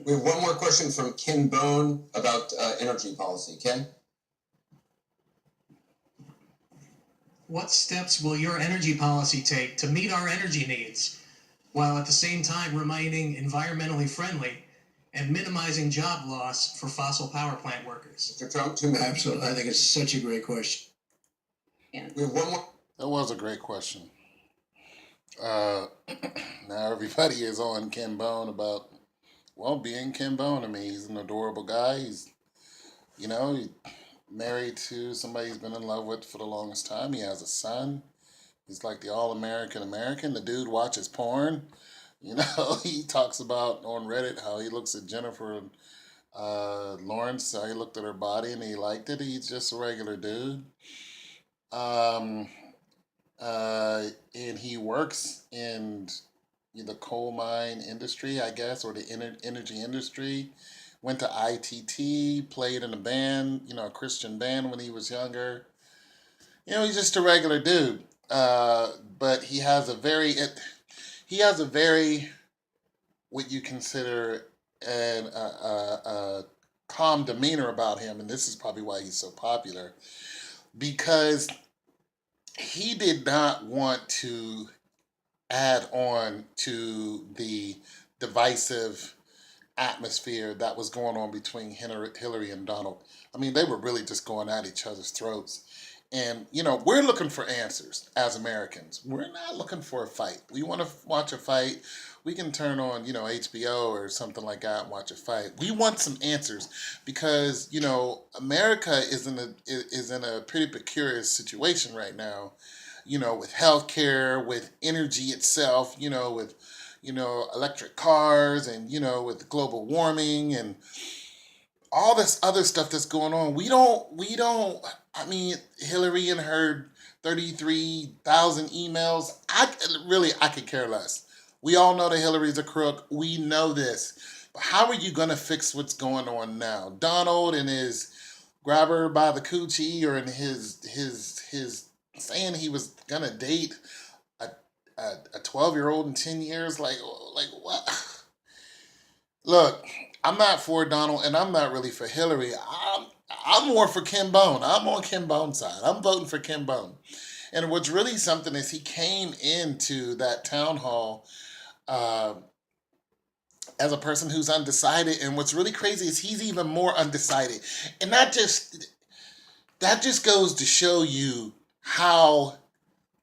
We have one more question from Ken Bone about energy policy. Ken? What steps will your energy policy take to meet our energy needs while at the same time remaining environmentally friendly and minimizing job loss for fossil power plant workers? Mr. Trump, 2 minutes. Absolutely. I think it's such a great question. We have one more. That was a great question. Uh, Now everybody is on Ken Bone about, well, being Ken Bone. I mean, he's an adorable guy. He's married to somebody he's been in love with for the longest time. He has a son. He's like the all-American American. The dude watches porn. He talks about on Reddit how he looks at Jennifer Lawrence, how he looked at her body and he liked it. He's just a regular dude. Um, and he works in the coal mine industry, I guess, or the energy industry. Went to ITT, played in a band, a Christian band when he was younger. He's just a regular dude. But he has a very what you consider an calm demeanor about him, and this is probably why he's so popular because he did not want to add on to the divisive atmosphere that was going on between Hillary and Donald. I mean, they were really just going at each other's throats. And, we're looking for answers as Americans. We're not looking for a fight. We want to watch a fight. We can turn on, HBO or something like that and watch a fight. We want some answers because, America is in a pretty precarious situation right now, with healthcare, with energy itself, with electric cars and with global warming and all this other stuff that's going on. We don't I mean, Hillary and her 33,000 emails, I could care less. We all know that Hillary's a crook. We know this. But how are you going to fix what's going on now? Donald and his grab her by the coochie, or in his saying he was going to date a a 12-year-old in 10 years, like what? Look, I'm not for Donald, and I'm not really for Hillary. I'm more for Kim Bone. I'm on Kim Bone's side. I'm voting for Kim Bone. And what's really something is he came into that town hall uh, as a person who's undecided. And what's really crazy is he's even more undecided. And that just goes to show you how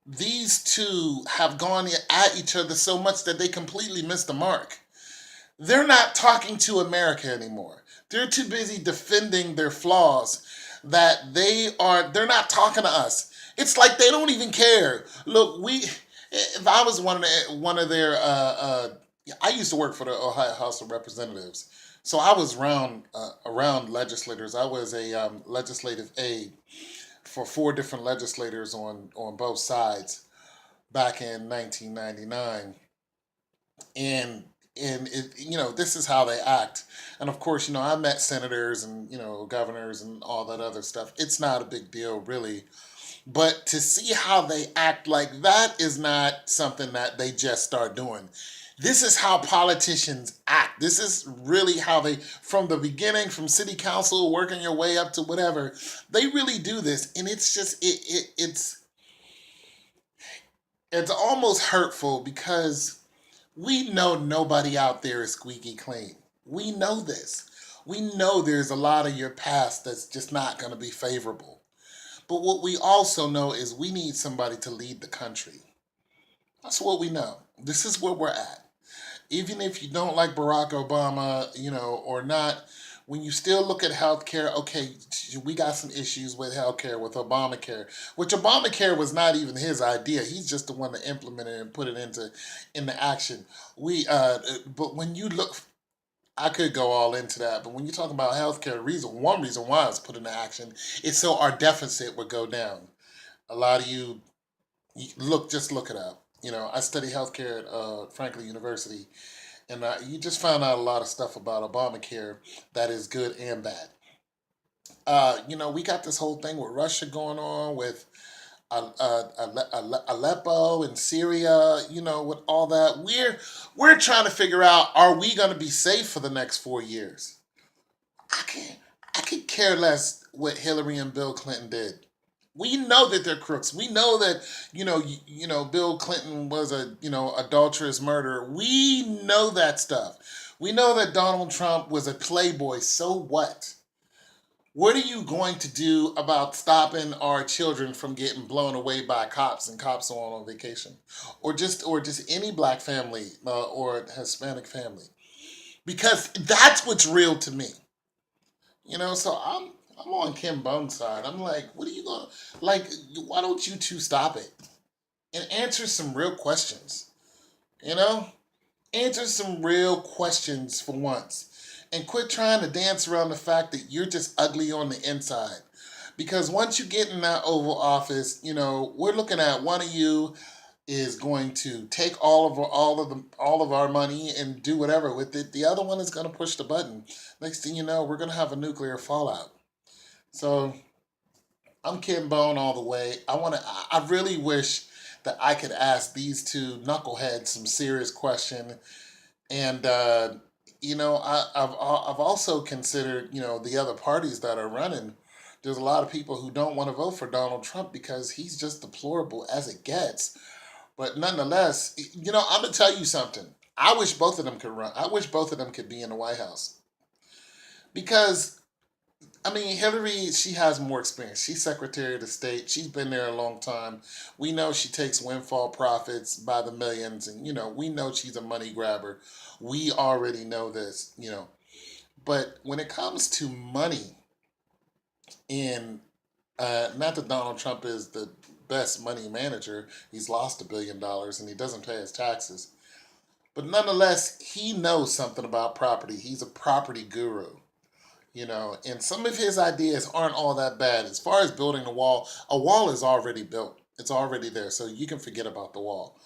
these two have gone at each other so much that they completely missed the mark. They're not talking to America anymore. They're too busy defending their flaws that they're not talking to us. It's like they don't even care. Look, if I was one of their I used to work for the Ohio House of Representatives. So I was around legislators. I was a legislative aide for four different legislators on both sides back in 1999, and this is how they act. And of course, I met senators and governors and all that other stuff. It's not a big deal really, but to see how they act, like, that is not something that they just start doing. This is how politicians act. This is really how they, from the beginning, from city council working your way up to whatever, they really do this. And it's just it's almost hurtful because we know nobody out there is squeaky clean. We know this. We know there's a lot of your past that's just not going to be favorable. But what we also know is we need somebody to lead the country. That's what we know. This is where we're at. Even if you don't like Barack Obama, or not, when you still look at healthcare, okay, we got some issues with healthcare, with Obamacare, which Obamacare was not even his idea. He's just the one that implemented it and put it into action. But when you look, I could go all into that, but when you talk about healthcare, one reason why it's put into action is so our deficit would go down. A lot of just look it up. I study healthcare at Franklin University, and you just found out a lot of stuff about Obamacare that is good and bad. We got this whole thing with Russia going on with Aleppo and Syria, with all that. We're trying to figure out, are we going to be safe for the next 4 years? I can I could care less what Hillary and Bill Clinton did. We know that they're crooks. We know that Bill Clinton was a adulterous murderer. We know that stuff. We know that Donald Trump was a playboy. So what? What are you going to do about stopping our children from getting blown away by cops and cops on vacation, or just any black family or Hispanic family? Because that's what's real to me. So I'm on Kim Bone's side. I'm like, what are you going to like? Why don't you two stop it and answer some real questions? You know, answer some real questions for once, and quit trying to dance around the fact that you're just ugly on the inside. Because once you get in that Oval Office, we're looking at one of you is going to take all of our money and do whatever with it. The other one is going to push the button. Next thing you know, we're going to have a nuclear fallout. So I'm Kim Bone all the way. I really wish that I could ask these two knuckleheads some serious question. And I've also considered the other parties that are running. There's a lot of people who don't want to vote for Donald Trump because he's just deplorable as it gets. But nonetheless, I'm gonna tell you something. I wish both of them could run. I wish both of them could be in the White House because I mean, Hillary, she has more experience. She's Secretary of the State. She's been there a long time. We know she takes windfall profits by the millions, and we know she's a money grabber. We already know this. But when it comes to money, and not that Donald Trump is the best money manager, he's lost $1 billion and he doesn't pay his taxes. But nonetheless, he knows something about property. He's a property guru. And some of his ideas aren't all that bad. As far as building a wall is already built. It's already there, so you can forget about the wall.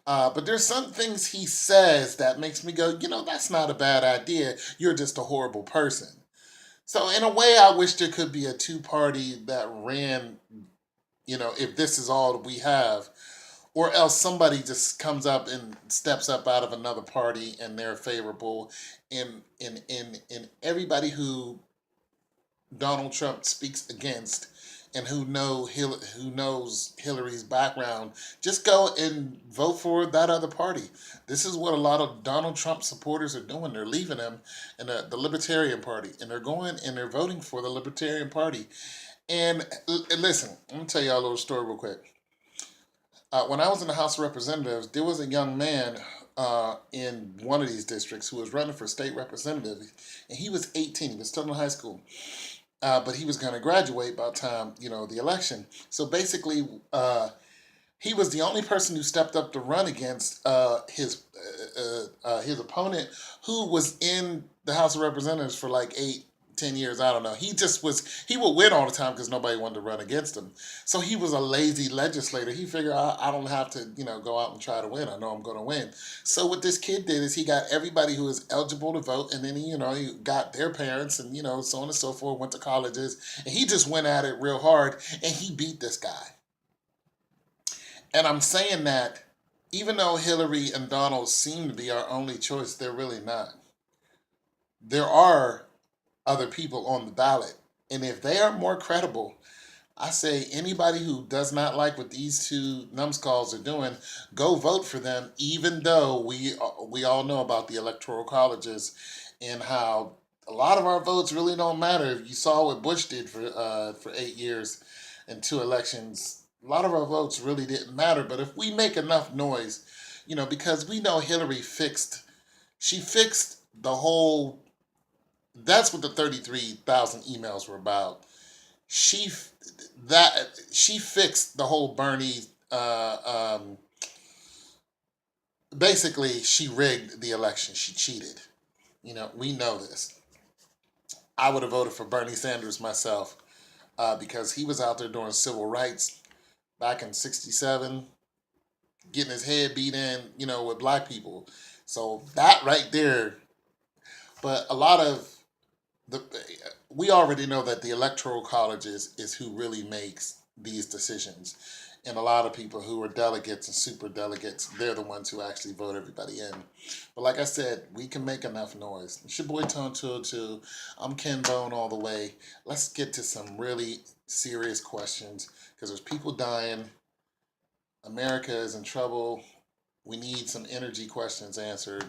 But there's some things he says that makes me go, that's not a bad idea. You're just a horrible person. So in a way, I wish there could be a two-party that ran, if this is all that we have, or else somebody just comes up and steps up out of another party and they're favorable, and everybody who Donald Trump speaks against and who knows Hillary's background, just go and vote for that other party. This is what a lot of Donald Trump supporters are doing. They're leaving him in the Libertarian Party, and they're going and they're voting for the Libertarian Party. And listen, I'm gonna tell y'all a little story real quick. When I was in the House of Representatives, there was a young man in one of these districts who was running for state representative, and he was 18. He was still in high school, but he was going to graduate by the time the election. So basically, he was the only person who stepped up to run against his opponent, who was in the House of Representatives for like 8, 10 years. I don't know. He would win all the time because nobody wanted to run against him. So he was a lazy legislator. He figured, I don't have to, go out and try to win. I know I'm going to win. So what this kid did is he got everybody who was eligible to vote, and then he got their parents and, so on and so forth, went to colleges, and he just went at it real hard, and he beat this guy. And I'm saying that even though Hillary and Donald seem to be our only choice, they're really not. There are other people on the ballot. And if they are more credible, I say anybody who does not like what these two numbskulls are doing, go vote for them, even though we all know about the electoral colleges and how a lot of our votes really don't matter. You saw what Bush did for 8 years and 2 elections. A lot of our votes really didn't matter. But if we make enough noise, because we know Hillary fixed the whole. That's what the 33,000 emails were about. She fixed the whole Bernie. Basically, she rigged the election. She cheated. We know this. I would have voted for Bernie Sanders myself because he was out there doing civil rights back in '67, getting his head beat in, with black people. So that right there. But a lot of we already know that the electoral college is who really makes these decisions. And a lot of people who are delegates and super delegates, they're the ones who actually vote everybody in. But like I said, we can make enough noise. It's your boy Tone 202. I'm Ken Bone all the way. Let's get to some really serious questions because there's people dying. America is in trouble. We need some energy questions answered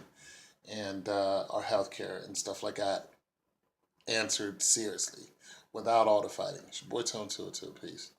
and our healthcare and stuff like that answered seriously without all the fighting. It's your boy Tone 202. Peace.